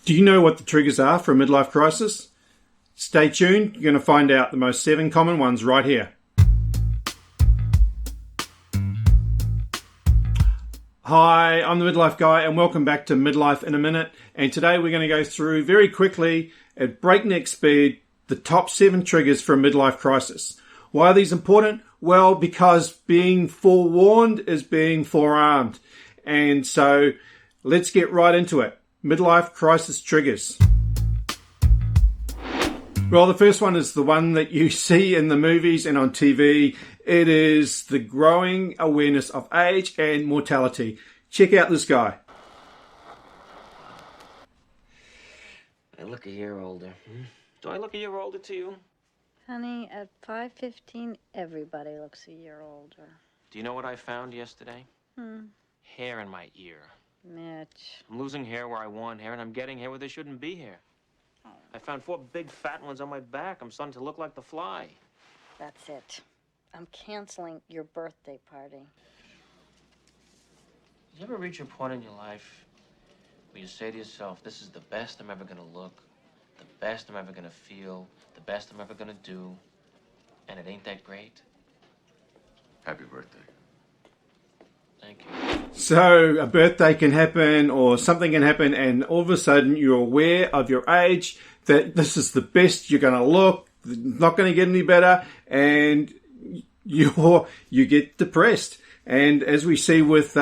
Do you know what the triggers are for a midlife crisis? Stay tuned. You're going to find out the most 7 common ones right here. Hi, I'm the Midlife Guy and welcome back to Midlife in a Minute. And today we're going to go through very quickly at breakneck speed the top 7 triggers for a midlife crisis. Why are these important? Well, because being forewarned is being forearmed. And so let's get right into it. Midlife crisis triggers. Well, the first one is the one that you see in the movies and on TV. It is the growing awareness of age and mortality. Check out this guy. I look a year older. Do I look a year older to you? Honey, at 5:15, everybody looks a year older. Do you know what I found yesterday? Hair in my ear. Mitch. I'm losing hair where I want hair, and I'm getting hair where there shouldn't be hair. I found 4 big fat ones on my back. I'm starting to look like the Fly. That's it. I'm canceling your birthday party. Did you ever reach a point in your life where you say to yourself, this is the best I'm ever going to look, the best I'm ever going to feel, the best I'm ever going to do, and it ain't that great? Happy birthday. Thank you. So a birthday can happen or something can happen and all of a sudden you're aware of your age, that this is the best you're going to look, not going to get any better, and you get depressed. And as we see with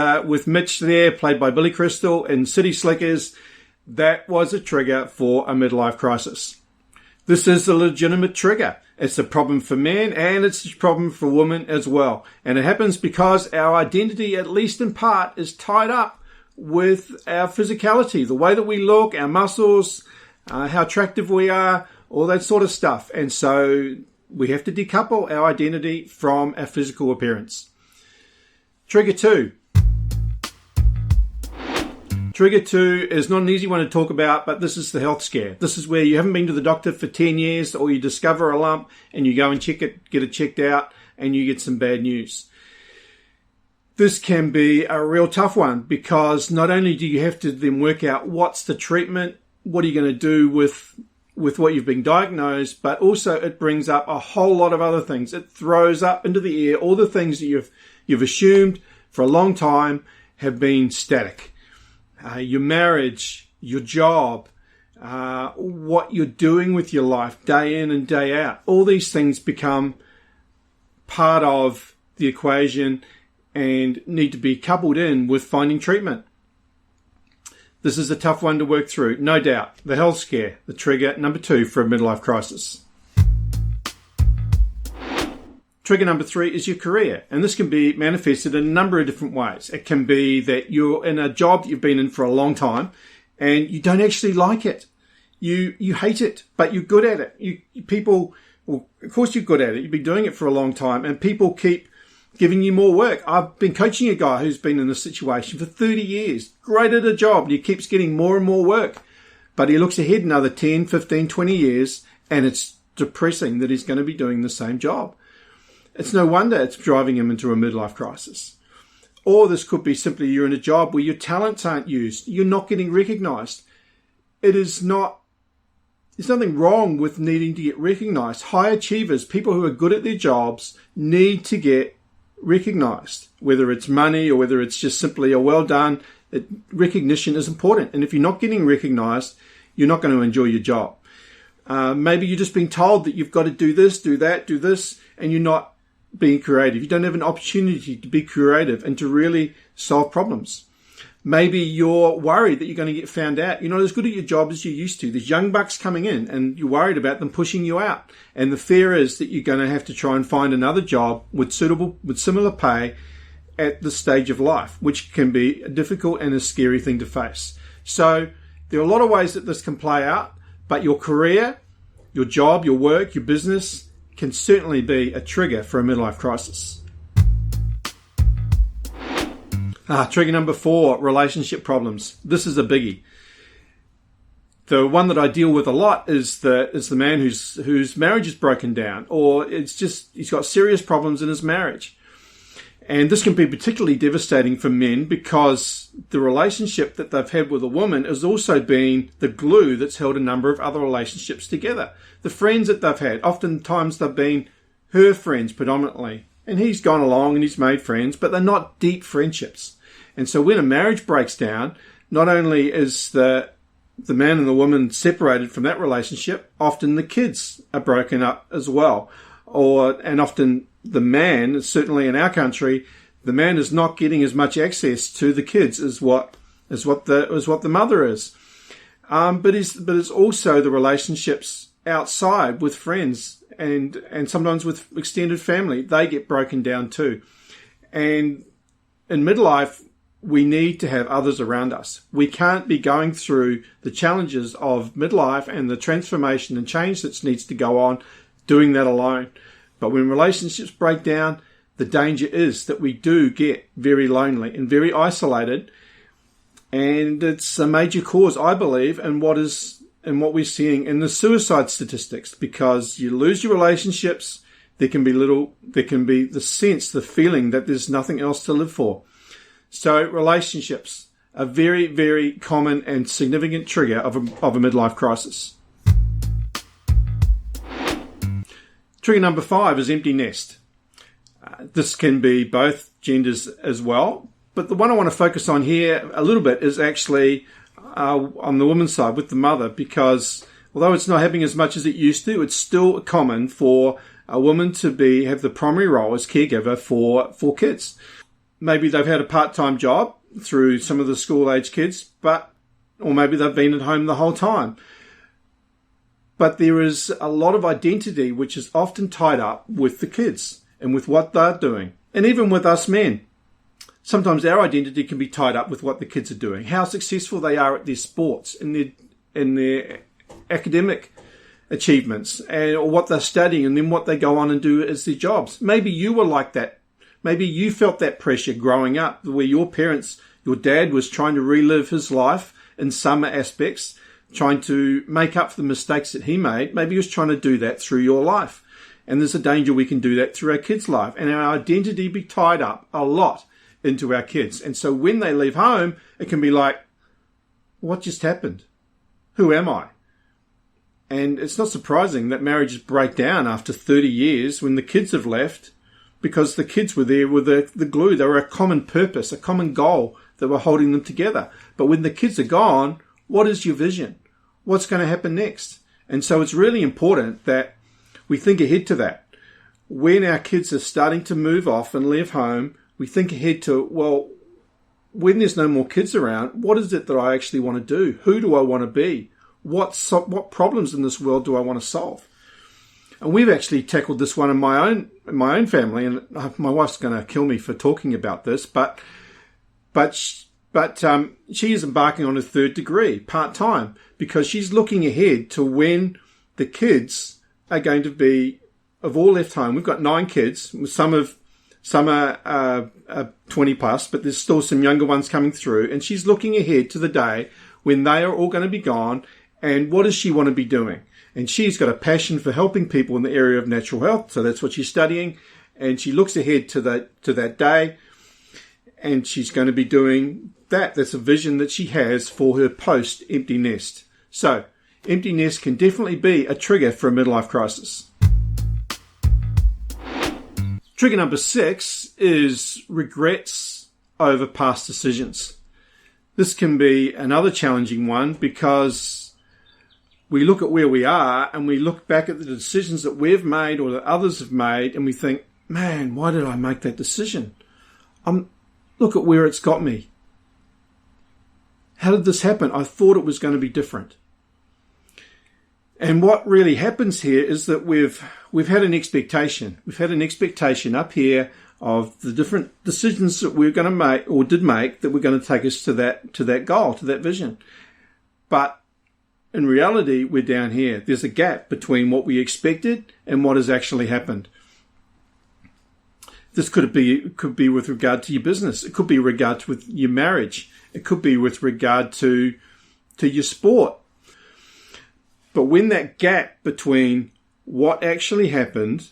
Mitch there, played by Billy Crystal in City Slickers, that was a trigger for a midlife crisis. This is a legitimate trigger. It's a problem for men and it's a problem for women as well. And it happens because our identity, at least in part, is tied up with our physicality, the way that we look, our muscles, how attractive we are, all that sort of stuff. And so we have to decouple our identity from our physical appearance. Trigger 2. Trigger 2 is not an easy one to talk about, but this is the health scare. This is where you haven't been to the doctor for 10 years or you discover a lump and you go and check it, get it checked out, and you get some bad news. This can be a real tough one because not only do you have to then work out what's the treatment, what are you going to do with what you've been diagnosed, but also it brings up a whole lot of other things. It throws up into the air all the things that you've assumed for a long time have been static. Your marriage, your job, what you're doing with your life day in and day out. All these things become part of the equation and need to be coupled in with finding treatment. This is a tough one to work through, no doubt. The health scare, the trigger number 2 for a midlife crisis. Trigger number 3 is your career, and this can be manifested in a number of different ways. It can be that you're in a job that you've been in for a long time and you don't actually like it. You hate it, but you're good at it. People, well, of course you're good at it. You've been doing it for a long time and people keep giving you more work. I've been coaching a guy who's been in this situation for 30 years, great at a job, and he keeps getting more and more work. But he looks ahead another 10, 15, 20 years and it's depressing that he's going to be doing the same job. It's no wonder it's driving him into a midlife crisis. Or this could be simply you're in a job where your talents aren't used. You're not getting recognized. There's nothing wrong with needing to get recognized. High achievers, people who are good at their jobs, need to get recognized. Whether it's money or whether it's just simply a well done, recognition is important. And if you're not getting recognized, you're not going to enjoy your job. Maybe you're just being told that you've got to do this, do that, do this, and you're not being creative. You don't have an opportunity to be creative and to really solve problems. Maybe you're worried that you're going to get found out. You're not as good at your job as you used to. There's young bucks coming in and you're worried about them pushing you out. And the fear is that you're going to have to try and find another job with similar pay at this stage of life, which can be a difficult and a scary thing to face. So there are a lot of ways that this can play out, but your career, your job, your work, your business can certainly be a trigger for a midlife crisis. Trigger number 4, relationship problems. This is a biggie. The one that I deal with a lot is the man whose marriage is broken down, or it's just he's got serious problems in his marriage. And this can be particularly devastating for men because the relationship that they've had with a woman has also been the glue that's held a number of other relationships together. The friends that they've had, oftentimes they've been her friends predominantly. And he's gone along and he's made friends, but they're not deep friendships. And so when a marriage breaks down, not only is the man and the woman separated from that relationship, often the kids are broken up as well. And often the man, certainly in our country, the man is not getting as much access to the kids as what the mother is. But it's also the relationships outside with friends and sometimes with extended family. They get broken down too. And in midlife, we need to have others around us. We can't be going through the challenges of midlife and the transformation and change that needs to go on doing that alone. But when relationships break down, the danger is that we do get very lonely and very isolated. And it's a major cause, I believe, in what we're seeing in the suicide statistics, because you lose your relationships, there can be the sense, the feeling that there's nothing else to live for. So relationships are very, very common and significant trigger of a midlife crisis. Trigger number 5 is empty nest. This can be both genders as well, but the one I want to focus on here a little bit is actually on the woman's side with the mother, because although it's not happening as much as it used to, it's still common for a woman to have the primary role as caregiver for kids. Maybe they've had a part-time job through some of the school-age kids, or maybe they've been at home the whole time. But there is a lot of identity which is often tied up with the kids and with what they're doing. And even with us men, sometimes our identity can be tied up with what the kids are doing, how successful they are at their sports, in their academic achievements, or what they're studying, and then what they go on and do as their jobs. Maybe you were like that. Maybe you felt that pressure growing up, where your dad was trying to relive his life in some aspects, trying to make up for the mistakes that he made. Maybe he was trying to do that through your life. And there's a danger we can do that through our kids' life. And our identity be tied up a lot into our kids. And so when they leave home, it can be like, what just happened? Who am I? And it's not surprising that marriages break down after 30 years when the kids have left, because the kids were there with the glue. They were a common purpose, a common goal that were holding them together. But when the kids are gone, what is your vision? What's going to happen next? And so it's really important that we think ahead to that. When our kids are starting to move off and leave home, we think ahead to, well, when there's no more kids around, what is it that I actually want to do? Who do I want to be? What problems in this world do I want to solve? And we've actually tackled this one in my own family, and my wife's going to kill me for talking about this, but she is embarking on a 3rd degree part-time, because she's looking ahead to when the kids are going to have all left home. We've got 9 kids. Some are 20 plus, but there's still some younger ones coming through. And she's looking ahead to the day when they are all going to be gone. And what does she want to be doing? And she's got a passion for helping people in the area of natural health. So that's what she's studying. And she looks ahead to that day. And she's going to be doing that. That's a vision that she has for her post-empty nest. So empty nest can definitely be a trigger for a midlife crisis. Trigger number 6 is regrets over past decisions. This can be another challenging one, because we look at where we are and we look back at the decisions that we've made or that others have made, and we think, man, why did I make that decision? Look at where it's got me. How did this happen? I thought it was going to be different. And what really happens here is that we've had an expectation. We've had an expectation up here of the different decisions that we're going to make or did make that were going to take us to that goal, to that vision. But in reality, we're down here. There's a gap between what we expected and what has actually happened. This could be with regard to your business. It could be regard to with your marriage. It could be with regard to your sport. But when that gap between what actually happened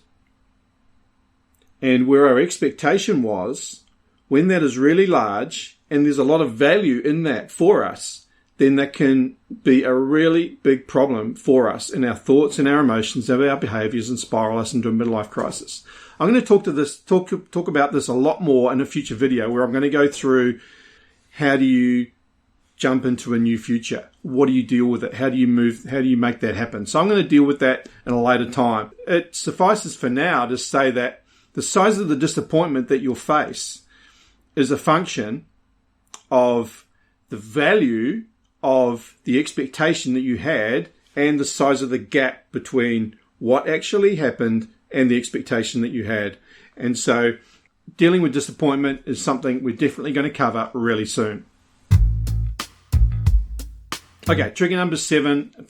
And where our expectation was, when that is really large and there's a lot of value in that for us, then that can be a really big problem for us in our thoughts and our emotions and our behaviors and spiral us into a midlife crisis. I'm going to talk about this a lot more in a future video where I'm going to go through how do you jump into a new future? What do you deal with it? How do you move? How do you make that happen? So I'm going to deal with that in a later time. It suffices for now to say that the size of the disappointment that you'll face is a function of the value of the expectation that you had and the size of the gap between what actually happened and the expectation that you had. And so dealing with disappointment is something we're definitely going to cover really soon. Okay, trigger number 7,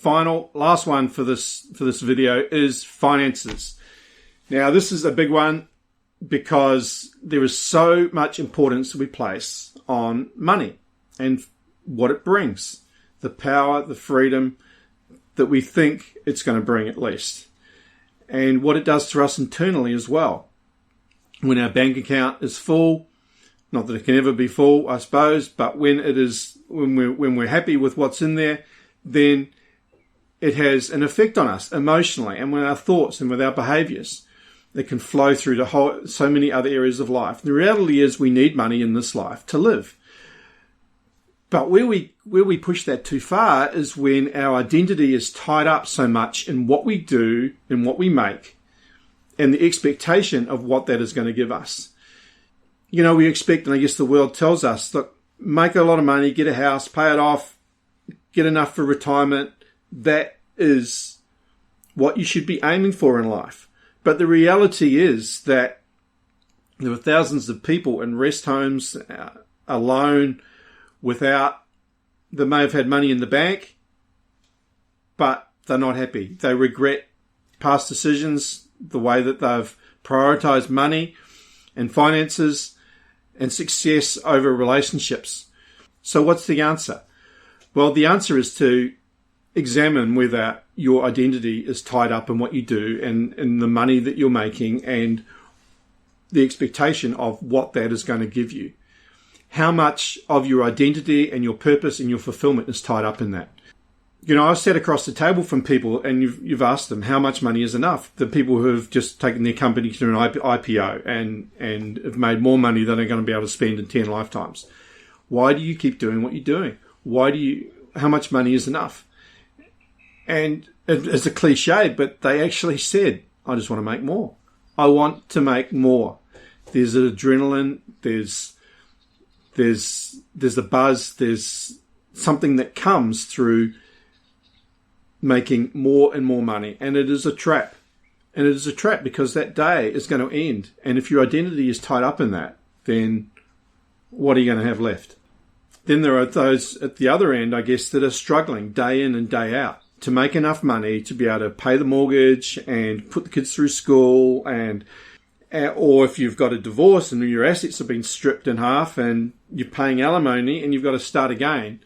last one for this video is finances. Now, this is a big one because there is so much importance we place on money and what it brings, the power, the freedom that we think it's going to bring at least, and what it does to us internally as well. When our bank account is full, not that it can ever be full, I suppose, but when we're happy with what's in there, then it has an effect on us emotionally and with our thoughts and with our behaviours. It can flow through to so many other areas of life. The reality is we need money in this life to live. But where we push that too far is when our identity is tied up so much in what we do and what we make and the expectation of what that is going to give us. You know, we expect, and I guess the world tells us, look, make a lot of money, get a house, pay it off, get enough for retirement. That is what you should be aiming for in life. But the reality is that there are thousands of people in rest homes alone they may have had money in the bank, but they're not happy. They regret past decisions, the way that they've prioritized money and finances and success over relationships. So what's the answer? Well, the answer is to examine whether your identity is tied up in what you do and the money that you're making and the expectation of what that is going to give you. How much of your identity and your purpose and your fulfillment is tied up in that? You know, I've sat across the table from people and you've asked them how much money is enough. The people who have just taken their company to an IPO and have made more money than they're going to be able to spend in 10 lifetimes. Why do you keep doing what you're doing? How much money is enough? And it's a cliche, but they actually said, I just want to make more. I want to make more. There's adrenaline, there's a buzz, there's something that comes through making more and more money. And it is a trap. And it is a trap because that day is going to end. And if your identity is tied up in that, then what are you going to have left? Then there are those at the other end, I guess, that are struggling day in and day out to make enough money to be able to pay the mortgage and put the kids through school or if you've got a divorce and your assets have been stripped in half and you're paying alimony and you've got to start again.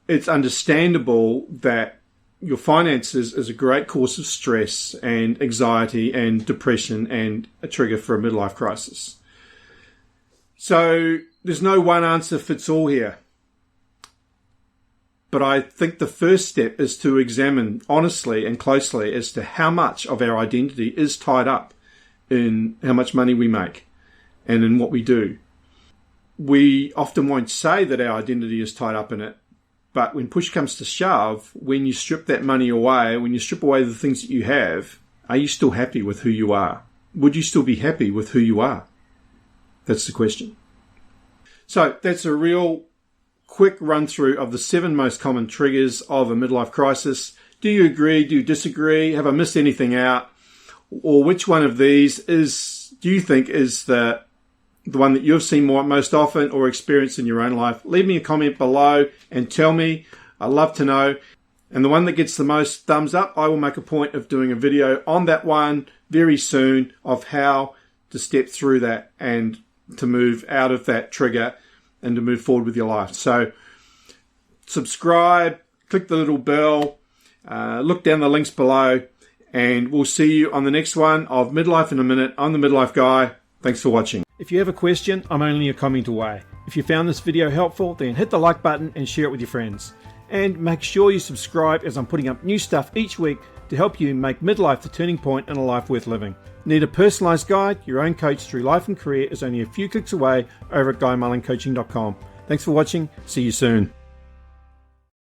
It's understandable that your finances is a great cause of stress and anxiety and depression and a trigger for a midlife crisis. So there's no one answer fits all here. But I think the first step is to examine honestly and closely as to how much of our identity is tied up in how much money we make and in what we do. We often won't say that our identity is tied up in it, but when push comes to shove, when you strip that money away, when you strip away the things that you have, are you still happy with who you are? Would you still be happy with who you are? That's the question. So that's a real quick run through of the 7 most common triggers of a midlife crisis. Do you agree? Do you disagree? Have I missed anything out? Or which one of these do you think is the one that you've seen most often or experienced in your own life? Leave me a comment below and tell me. I'd love to know. And the one that gets the most thumbs up, I will make a point of doing a video on that one very soon of how to step through that and to move out of that trigger and to move forward with your life. So subscribe, click the little bell, look down the links below, And we'll see you on the next one of Midlife in a Minute. I'm the Midlife Guy. Thanks for watching. If you have a question, I'm only a comment away. If you found this video helpful, then hit the like button and share it with your friends. And make sure you subscribe, as I'm putting up new stuff each week to help you make midlife the turning point in a life worth living. Need a personalised guide? Your own coach through life and career is only a few clicks away over at GuyMullenCoaching.com. Thanks for watching. See you soon.